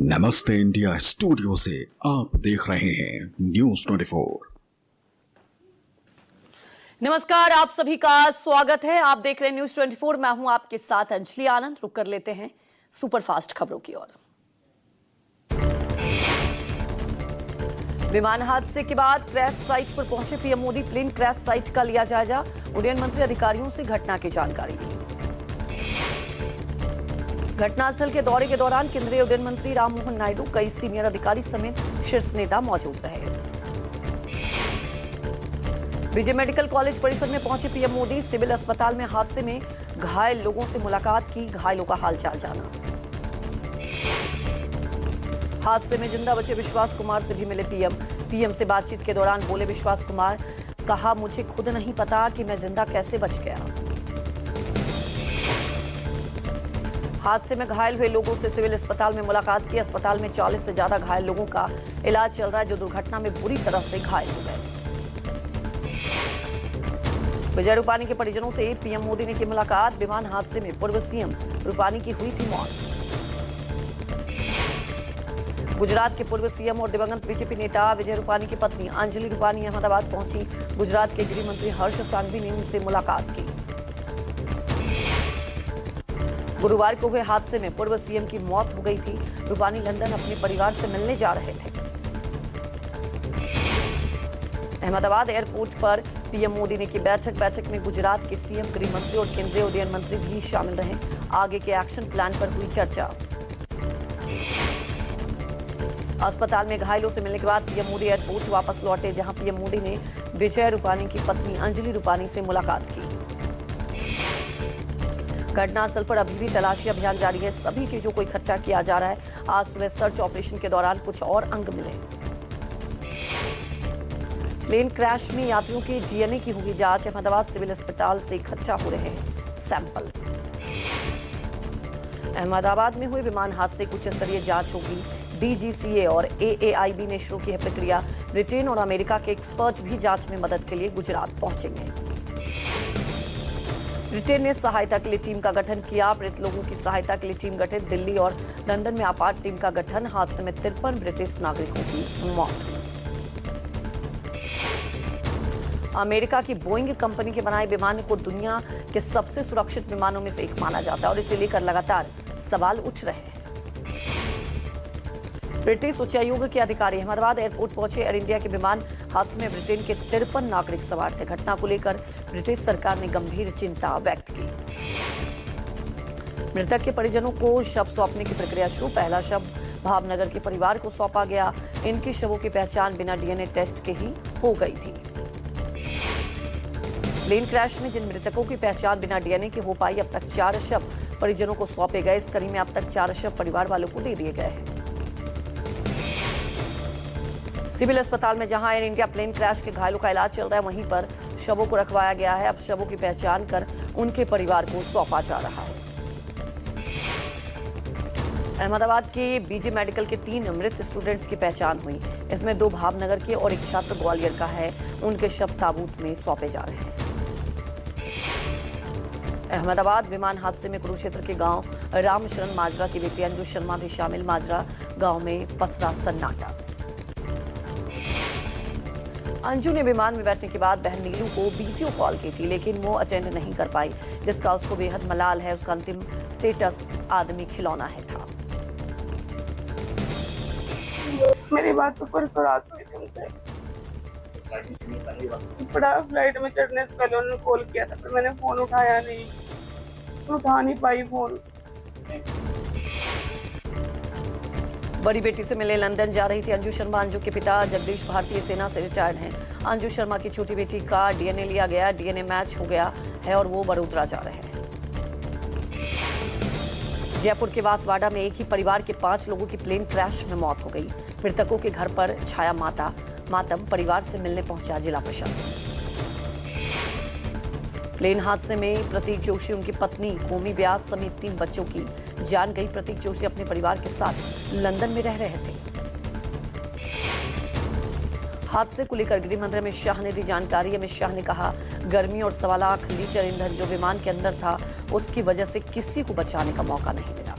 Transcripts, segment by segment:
नमस्ते India studio से आप देख रहे हैं न्यूज 24। नमस्कार, आप सभी का स्वागत है। आप देख रहे हैं न्यूज 24। मैं हूं आपके साथ अंजलि आनंद। रुक कर लेते हैं सुपरफास्ट खबरों की ओर। विमान हादसे के बाद क्रैश साइट पर पहुंचे PM Modi. Plane crash site का लिया जायजा। उड्डयन मंत्री अधिकारियों से घटना की जानकारी दी। घटनास्थल के दौरे के दौरान केंद्रीय उड्डयन मंत्री राममोहन नायडू, कई सीनियर अधिकारी समेत शीर्ष नेता मौजूद रहे। विजय मेडिकल कॉलेज परिसर में पहुंचे पीएम मोदी। सिविल अस्पताल में हादसे में घायल लोगों से मुलाकात की, घायलों का हालचाल जाना। हादसे में जिंदा बचे विश्वास कुमार से भी मिले पीएम से बातचीत के दौरान बोले विश्वास कुमार, कहा मुझे खुद नहीं पता कि मैं जिंदा कैसे बच गया। हादसे में घायल हुए लोगों से सिविल अस्पताल में मुलाकात की। अस्पताल में 40 से ज्यादा घायल लोगों का इलाज चल रहा है, जो दुर्घटना में बुरी तरह से घायल हो गए। विजय रूपानी के परिजनों से पीएम मोदी ने की मुलाकात। विमान हादसे में पूर्व सीएम रूपानी की हुई थी मौत। गुजरात के पूर्व सीएम और दिवंगत बीजेपी नेता विजय रूपानी की पत्नी अंजलि रूपानी अहमदाबाद पहुंची। गुजरात के गृह मंत्री हर्ष सांघवी ने उनसे मुलाकात की। गुरुवार को हुए हादसे में पूर्व सीएम की मौत हो गई थी। रूपानी लंदन अपने परिवार से मिलने जा रहे थे। अहमदाबाद एयरपोर्ट पर पीएम मोदी ने की बैठक में गुजरात के सीएम, गृह मंत्री और केंद्रीय उड्डयन मंत्री भी शामिल रहे। आगे के एक्शन प्लान पर हुई चर्चा। अस्पताल में घायलों से मिलने के बाद पीएम मोदी एयरपोर्ट वापस लौटे, जहां पीएम मोदी ने विजय रूपानी की पत्नी अंजलि रूपानी से मुलाकात की। घटनास्थल पर अभी भी तलाशी अभियान जारी है। सभी चीजों को इकट्ठा किया जा रहा है। आज सुबह सर्च ऑपरेशन के दौरान कुछ और अंग मिले। प्लेन क्रैश में यात्रियों के डीएनए की हुई जांच। अहमदाबाद सिविल अस्पताल से इकट्ठा हो रहे हैं सैंपल। अहमदाबाद में हुए विमान हादसे की उच्च स्तरीय जांच होगी। डीजीसीए और एएआईबी ने शुरू की है प्रक्रिया। ब्रिटेन और अमेरिका के एक्सपर्ट भी जांच में मदद के लिए गुजरात पहुंचेंगे। ब्रिटेन ने सहायता के लिए टीम का गठन किया। मृत लोगों की सहायता के लिए टीम गठित। दिल्ली और लंदन में आपात टीम का गठन। हादसे में 53 ब्रिटिश नागरिकों की मौत। अमेरिका की बोइंग कंपनी के बनाए विमान को दुनिया के सबसे सुरक्षित विमानों में से एक माना जाता है और इसे लेकर लगातार सवाल उठ रहे हैं। ब्रिटिश उच्चायोग के अधिकारी अहमदाबाद एयरपोर्ट पहुंचे। एयर इंडिया के विमान हादसे में ब्रिटेन के 53 नागरिक सवार थे। घटना को लेकर ब्रिटिश सरकार ने गंभीर चिंता व्यक्त की। मृतक के परिजनों को शव सौंपने की प्रक्रिया शुरू। पहला शव भावनगर के परिवार को सौंपा गया। इनके शवों की पहचान बिना डीएनए टेस्ट के ही हो गई थी। प्लेन क्रैश में जिन मृतकों की पहचान बिना डीएनए की हो पाई, अब तक 4 शव परिजनों को सौंपे गए। इस कड़ी में अब तक 4 शव परिवार वालों को दे दिए गए हैं। सिविल अस्पताल में जहां एयर इंडिया प्लेन क्रैश के घायलों का इलाज चल रहा है, वहीं पर शवों को रखवाया गया है। अब शवों की पहचान कर उनके परिवार को सौंपा जा रहा है। अहमदाबाद के बीजे मेडिकल के 3 मृत स्टूडेंट्स की पहचान हुई। इसमें 2 भावनगर के और एक छात्र ग्वालियर का है। उनके शव ताबूत में सौंपे जा रहे हैं। अहमदाबाद विमान हादसे में कुरुक्षेत्र के गांव रामशरण माजरा की बेटी अंजू शर्मा भी शामिल। माजरा गांव में पसरा सन्नाटा। अंजू ने विमान में बैठने के बाद बहन नीलू को वीडियो कॉल की थी, लेकिन वो अटेंड नहीं कर पाई, जिसका उसको बेहद मलाल है। उसका अंतिम स्टेटस आदमी खिलौना है था। मेरी बात तो परसों रात हुई थी उनसे। बड़ा फ्लाइट में चढ़ने से पहले उन्होंने कॉल किया था, पर मैंने फोन उठाया नहीं, उठा नहीं पाई फोन। बड़ी बेटी से मिले लंदन जा रही थी अंजू शर्मा। अंजू के पिता जगदीश भारतीय सेना से रिटायर्ड हैं। अंजू शर्मा की छोटी बेटी का डीएनए लिया गया। डीएनए मैच हो गया है और वो बड़ोदरा जा रहे हैं। जयपुर के वासवाड़ा में एक ही परिवार के 5 लोगों की प्लेन क्रैश में मौत हो गई। मृतकों के घर पर छाया मातम। परिवार से मिलने पहुंचा जिला प्रशासन। प्लेन हादसे में प्रतीक जोशी, उनकी पत्नी कोमी व्यास समेत 3 बच्चों की जान गई। प्रतीक जोशी अपने परिवार के साथ लंदन में रह रहे थे। हादसे को लेकर गृह मंत्री अमित शाह ने दी जानकारी। अमित शाह ने कहा, गर्मी और 1.25 लाख लीटर ईंधन जो विमान के अंदर था, उसकी वजह से किसी को बचाने का मौका नहीं मिला।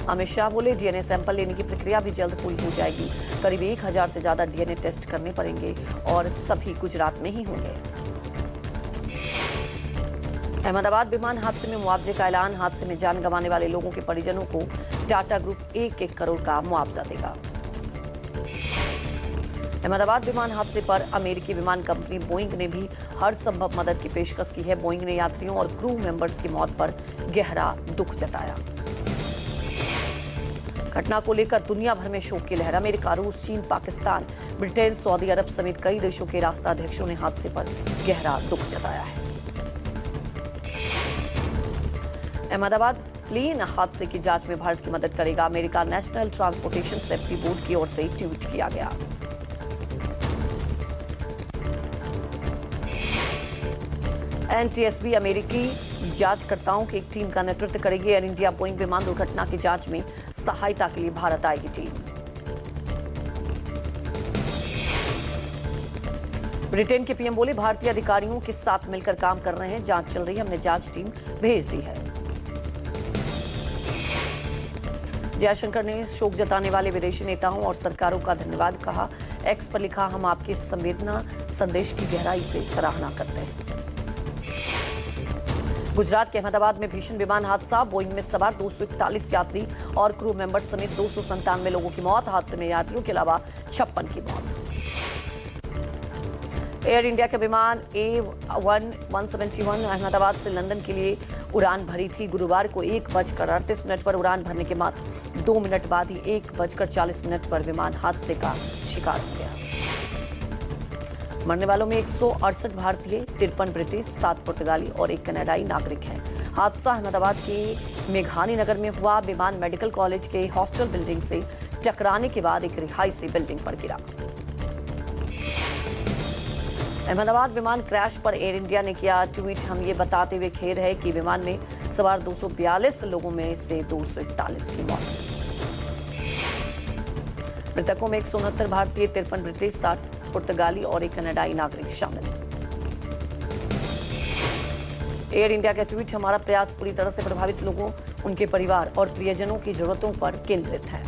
अमित शाह बोले डीएनए सैंपल लेने की प्रक्रिया भी जल्द पूरी हो जाएगी। करीब 1000 से ज्यादा डीएनए टेस्ट करने पड़ेंगे और सभी गुजरात में ही होंगे। अहमदाबाद विमान हादसे में मुआवजे का ऐलान। हादसे में जान गंवाने वाले लोगों के परिजनों को टाटा ग्रुप 1 करोड़ का मुआवजा देगा। अहमदाबाद विमान हादसे पर अमेरिकी विमान कंपनी बोइंग ने भी हर संभव मदद की पेशकश की है। बोइंग ने यात्रियों और क्रू मेंबर्स की मौत पर गहरा दुख जताया। घटना को लेकर दुनिया भर में शोक की लहर। अमेरिका, रूस, चीन, पाकिस्तान, ब्रिटेन, सऊदी अरब समेत कई देशों के राष्ट्राध्यक्षों ने हादसे पर गहरा दुख जताया है। अहमदाबाद प्लेन हादसे की जांच में भारत की मदद करेगा। America national transportation safety board की ओर से ट्वीट किया गया। एनटीएसबी अमेरिकी जांचकर्ताओं की एक टीम का नेतृत्व करेगी। एयर इंडिया बोइंग विमान दुर्घटना की जांच में सहायता के लिए भारत आएगी टीम। ब्रिटेन के पीएम बोले भारतीय अधिकारियों के साथ मिलकर काम कर रहे हैं। जांच चल रही है, हमने जांच टीम भेज दी है। जयशंकर ने शोक जताने वाले विदेशी नेताओं और सरकारों का धन्यवाद कहा। एक्स पर लिखा, हम आपके संवेदना संदेश की गहराई से सराहना करते हैं। गुजरात के अहमदाबाद में भीषण विमान हादसा। बोइंग में सवार 241 यात्री और क्रू मेंबर समेत 297 लोगों की मौत। हादसे में यात्रियों के अलावा 56 की मौत। एयर इंडिया के विमान A171 अहमदाबाद से लंदन के लिए उड़ान भरी थी। गुरुवार को 1:38 पर उड़ान भरने के बाद 2 मिनट बाद ही 1:40 पर विमान हादसे का शिकार हो गया। मरने वालों में 168 भारतीय, 53 ब्रिटिश, 7 पुर्तगाली और 1 कनाडाई नागरिक हैं। हादसा अहमदाबाद के मेघानी नगर में हुआ। विमान मेडिकल कॉलेज के हॉस्टल बिल्डिंग से टकराने के बाद एक रिहायशी बिल्डिंग पर गिरा। अहमदाबाद विमान क्रैश पर एयर इंडिया ने किया ट्वीट। हम ये बताते हुए खेद है कि विमान में सवार 242 लोगों में से 241 की मौत। मृतकों में 169 भारतीय, 53 ब्रिटिश, 60 पुर्तगाली और 1 कनाडाई नागरिक शामिल हैं। एयर इंडिया का ट्वीट, हमारा प्रयास पूरी तरह से प्रभावित लोगों, उनके परिवार और प्रियजनों की जरूरतों पर केंद्रित है।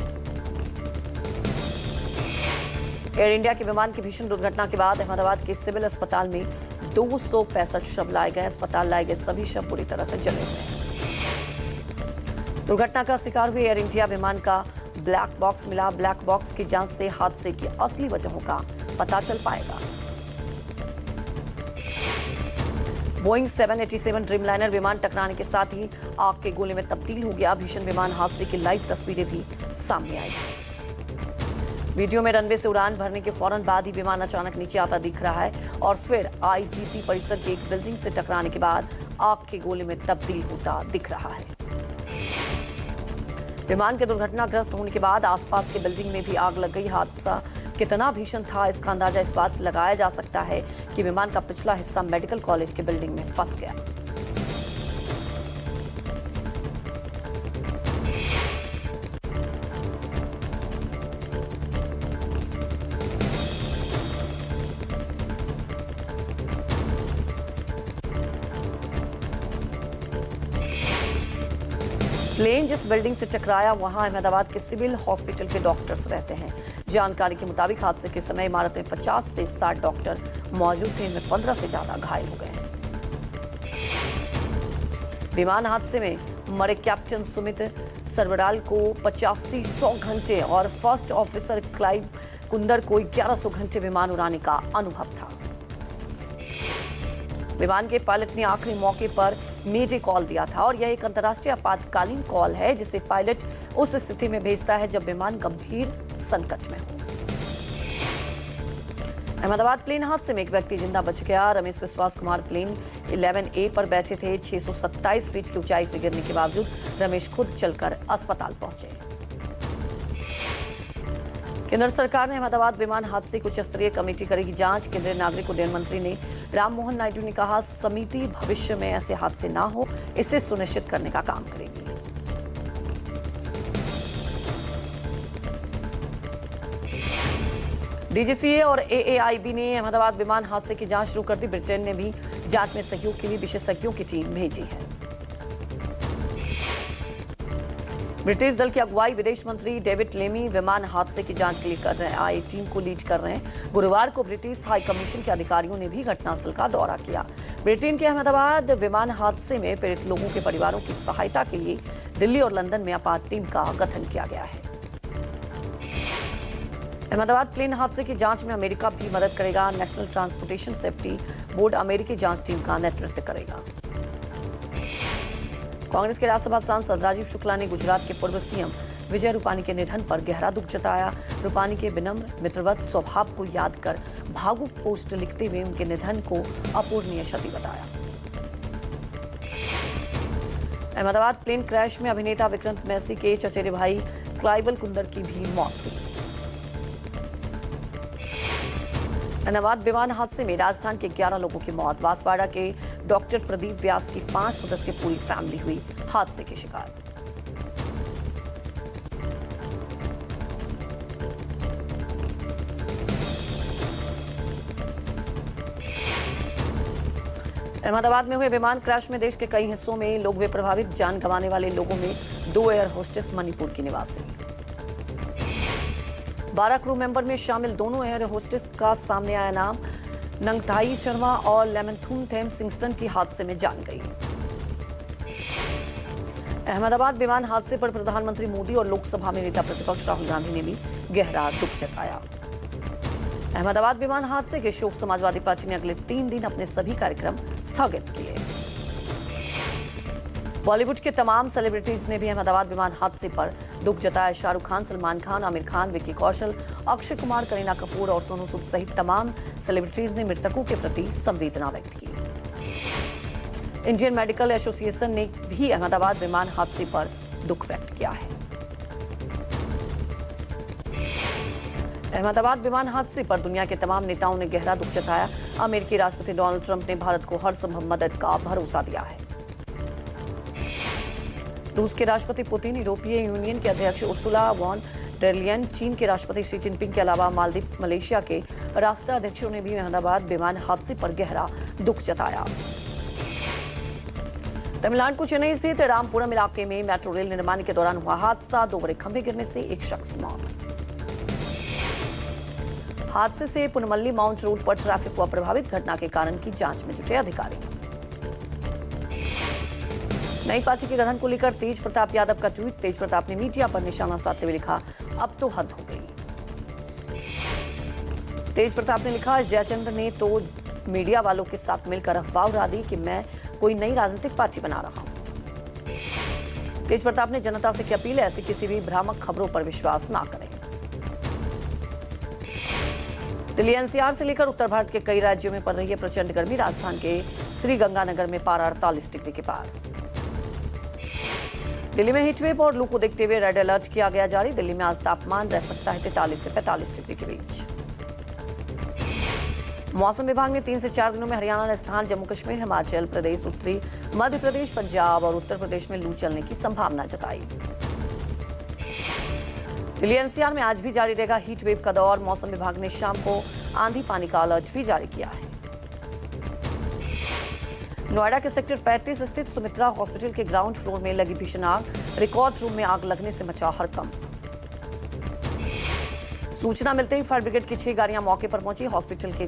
एयर इंडिया के विमान की भीषण दुर्घटना के बाद अहमदाबाद के सिविल अस्पताल में 265 शव लाए गए। अस्पताल लाए गए सभी शव पूरी तरह से जले हुए हैं। दुर्घटना का शिकार हुए एयर इंडिया विमान का ब्लैक बॉक्स मिला। ब्लैक बॉक्स की जांच से हादसे की असली वजहों का पता चल पाएगा। बोइंग 787 ड्रीमलाइनर विमान टकराने के साथ ही आग के गोले में तब्दील हो गया। भीषण विमान हादसे की लाइव तस्वीरें भी सामने आई। वीडियो में रनवे से उड़ान भरने के फौरन बाद ही विमान अचानक नीचे आता दिख रहा है और फिर आईजीपी परिसर के एक बिल्डिंग से टकराने के बाद आग के गोले में तब्दील होता दिख रहा है। विमान के दुर्घटनाग्रस्त होने के बाद आसपास के बिल्डिंग में भी आग लग गई। हादसा कितना भीषण था, इसका अंदाजा इस बात से लगाया जा सकता है कि विमान का पिछला हिस्सा मेडिकल कॉलेज के बिल्डिंग में फंस गया। प्लेन जिस बिल्डिंग से टकराया वहां अहमदाबाद के सिविल हॉस्पिटल के डॉक्टर्स रहते हैं। जानकारी के मुताबिक हादसे के समय इमारत में 50 से 60 डॉक्टर मौजूद थे। इनमें 15 से ज्यादा घायल हो गए हैं। विमान हादसे में मरे कैप्टन सुमित सरवराल को 8500 घंटे और फर्स्ट ऑफिसर क्लाइव कुंदर को 1100 घंटे विमान उड़ाने का अनुभव था। विमान के पायलट ने आखिरी मौके पर मेडे कॉल दिया था और यह एक अंतर्राष्ट्रीय आपातकालीन कॉल है जिसे पायलट उस स्थिति में भेजता है जब विमान गंभीर संकट में हो। अहमदाबाद प्लेन हादसे में एक व्यक्ति जिंदा बच गया। रमेश विश्वास कुमार प्लेन 11A पर बैठे थे। 627 फीट की ऊंचाई से गिरने के बावजूद रमेश खुद चलकर अस्पताल पहुंचे। केंद्र सरकार ने अहमदाबाद विमान हादसे की उच्च स्तरीय कमेटी करेगी जांच। केंद्रीय नागरिक उड्डयन मंत्री ने राम मोहन नायडू ने कहा, समिति भविष्य में ऐसे हादसे ना हो इसे सुनिश्चित करने का काम करेगी। डीजीसीए और एएआईबी ने अहमदाबाद विमान हादसे की जांच शुरू कर दी। ब्रिटेन ने भी जांच में सहयोग के लिए विशेषज्ञों की टीम भेजी है। ब्रिटिश दल की अगुवाई विदेश मंत्री डेविड लेमी विमान हादसे की जांच के लिए कर रहे हैं आई टीम को लीड कर रहे हैं। गुरुवार को ब्रिटिश हाई कमीशन के अधिकारियों ने भी घटनास्थल का दौरा किया। ब्रिटेन के अहमदाबाद विमान हादसे में पीड़ित लोगों के परिवारों की सहायता के लिए दिल्ली और लंदन में आपात टीम का गठन किया गया है। अहमदाबाद प्लेन हादसे की जांच में अमेरिका भी मदद करेगा। नेशनल ट्रांसपोर्टेशन सेफ्टी बोर्ड अमेरिकी जांच टीम का नेतृत्व करेगा। कांग्रेस के राज्यसभा सांसद राजीव शुक्ला ने गुजरात के पूर्व सीएम विजय रूपानी के निधन पर गहरा दुख जताया। रूपानी के विनम्र मित्रवत स्वभाव को याद कर भावुक पोस्ट लिखते हुए उनके निधन को अपूरणीय क्षति बताया। अहमदाबाद प्लेन क्रैश में अभिनेता विक्रांत मैसी के चचेरे भाई क्लाइबल कुंदर की भी मौत हुई। अहमदाबाद विमान हादसे में राजस्थान के 11 लोगों की मौत। बांसवाड़ा के डॉक्टर प्रदीप व्यास की 5 सदस्यीय पूरी फैमिली हुई हादसे के शिकार। अहमदाबाद में हुए विमान क्रैश में देश के कई हिस्सों में लोग हुए प्रभावित। जान गंवाने वाले लोगों में 2 एयर होस्टेस मणिपुर की निवासी। 12 क्रू मेंबर में शामिल दोनों एयर होस्टेस का सामने आया नाम। नंगथाई शर्मा और लेमनथुम थेम सिंगस्टन की हादसे में जान गई। अहमदाबाद विमान हादसे पर प्रधानमंत्री मोदी और लोकसभा में नेता प्रतिपक्ष राहुल गांधी ने भी गहरा दुख जताया। अहमदाबाद विमान हादसे के शोक समाजवादी पार्टी ने अगले 3 दिन अपने सभी कार्यक्रम स्थगित किए। बॉलीवुड के तमाम सेलिब्रिटीज ने भी अहमदाबाद विमान हादसे पर दुख जताया। शाहरुख खान, सलमान खान, आमिर खान, विक्की कौशल, अक्षय कुमार, करीना कपूर और सोनू सूद सहित तमाम सेलिब्रिटीज ने मृतकों के प्रति संवेदना व्यक्त की। इंडियन मेडिकल एसोसिएशन ने भी अहमदाबाद विमान हादसे पर दुख व्यक्त किया है। अहमदाबाद विमान हादसे पर दुनिया के तमाम नेताओं ने गहरा दुख जताया। अमेरिकी राष्ट्रपति डोनाल्ड ट्रंप ने भारत को हर संभव मदद का भरोसा दिया है। रूस के राष्ट्रपति पुतिन, यूरोपीय यूनियन के अध्यक्ष उर्सुला वॉन डर लेयन, चीन के राष्ट्रपति शी जिनपिंग के अलावा मालदीव, मलेशिया के राष्ट्राध्यक्षों ने भी अहमदाबाद विमान हादसे पर गहरा दुख जताया। तमिलनाडु को चेन्नई स्थित रामपुरम इलाके में मेट्रो रेल निर्माण के दौरान हुआ हादसा। 2 बड़े खंभे गिरने से एक शख्स की मौत। हादसे से पुनमल्ली माउंट रोड पर ट्रैफिक हुआ प्रभावित। घटना के कारण की जांच में जुटे अधिकारी। नई पार्टी के गठन को लेकर तेज प्रताप यादव का ट्वीट। तेज प्रताप ने मीडिया पर निशाना साधते हुए लिखा, अब तो हद हो गई। तेज प्रताप ने लिखा, जयचंद्र ने तो मीडिया वालों के साथ मिलकर अफवाह उड़ा दी कि मैं कोई नई राजनीतिक पार्टी बना रहा हूं। तेज प्रताप ने जनता से की अपील है, ऐसी किसी भी भ्रामक खबरों पर विश्वास ना करें। दिल्ली एनसीआर से लेकर उत्तर भारत के कई राज्यों में पड़ रही है प्रचंड गर्मी। राजस्थान के श्रीगंगानगर में पारा 48 डिग्री के पार। दिल्ली में हीटवेव और लू को देखते हुए रेड अलर्ट किया गया जारी। दिल्ली में आज तापमान रह सकता है 43 से 45 डिग्री के बीच। मौसम विभाग ने 3 से 4 दिनों में हरियाणा, राजस्थान, जम्मू कश्मीर, हिमाचल प्रदेश, उत्तरी मध्य प्रदेश, पंजाब और उत्तर प्रदेश में लू चलने की संभावना जताई। दिल्ली एनसीआर में आज भी जारी रहेगा हीट वेव का दौर। मौसम विभाग ने शाम को आंधी पानी का अलर्ट भी जारी किया है। नोएडा के सेक्टर 35 स्थित सुमित्रा हॉस्पिटल के ग्राउंड फ्लोर में लगी भीषण आग। रिकॉर्ड रूम में आग लगने से मचा हड़कंप। सूचना मिलते ही फायर ब्रिगेड की 6 गाड़ियां मौके पर पहुंची। हॉस्पिटल के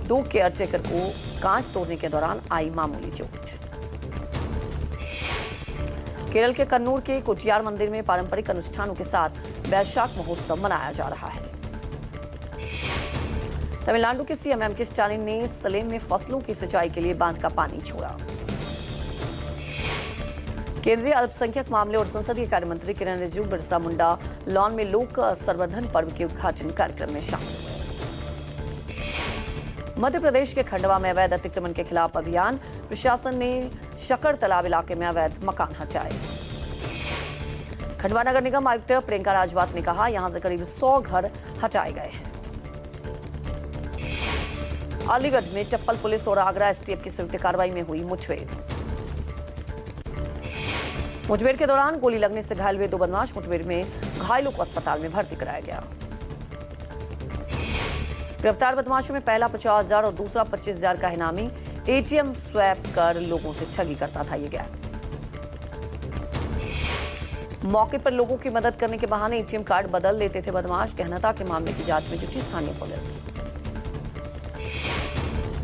2 केयरटेकर को कांच तोड़ने के दौरान आई मामूली चोट। केरल के कन्नूर के कोटियार मंदिर में पारंपरिक अनुष्ठानों के साथ वैशाख महोत्सव मनाया जा रहा है। तमिलनाडु के सीएम एम के स्टालिन ने सलेम में फसलों की सिंचाई के लिए बांध का पानी छोड़ा। केंद्रीय अल्पसंख्यक मामले और संसदीय कार्य मंत्री किरण रिजिजू बिरसा मुंडा लॉन में लोक संवर्धन पर्व के उद्घाटन कार्यक्रम में शामिल हुए। मध्य प्रदेश के खंडवा में अवैध अतिक्रमण के खिलाफ अभियान। प्रशासन ने शक्कर तालाब इलाके में अवैध मकान हटाए। खंडवा नगर निगम आयुक्त प्रियंका राजवात ने कहा, यहां से करीब 100 घर हटाए गए हैं। अलीगढ़ में चप्पल पुलिस और आगरा एसटीएफ की संयुक्त कार्रवाई में हुई मुठभेड़। मुठभेड़ के दौरान गोली लगने से घायल हुए 2 बदमाश। मुठभेड़ में घायलों को अस्पताल में भर्ती कराया गया। गिरफ्तार बदमाशों में पहला 50,000 और दूसरा 25,000 का इनामी एटीएम स्वैप कर लोगों से ठगी करता था। ये गया मौके पर लोगों की मदद करने के बहाने एटीएम कार्ड बदल लेते थे बदमाश। गहनता के मामले की जांच में जुटी स्थानीय पुलिस।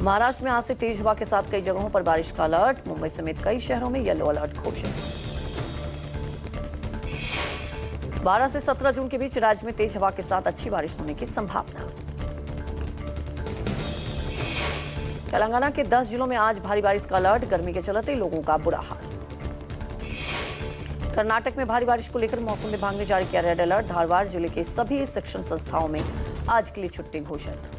महाराष्ट्र में आज से तेज हवा के साथ कई जगहों पर बारिश का अलर्ट। मुंबई समेत कई शहरों में येलो अलर्ट घोषित। 12 से 17 जून के बीच राज्य में तेज हवा के साथ अच्छी बारिश होने की संभावना। तेलंगाना के 10 जिलों में आज भारी बारिश का अलर्ट। गर्मी के चलते लोगों का बुरा हाल। कर्नाटक में भारी बारिश को लेकर मौसम विभाग ने जारी किया रेड अलर्ट। धारवाड़ जिले के सभी शिक्षण संस्थाओं में आज के लिए छुट्टी घोषित।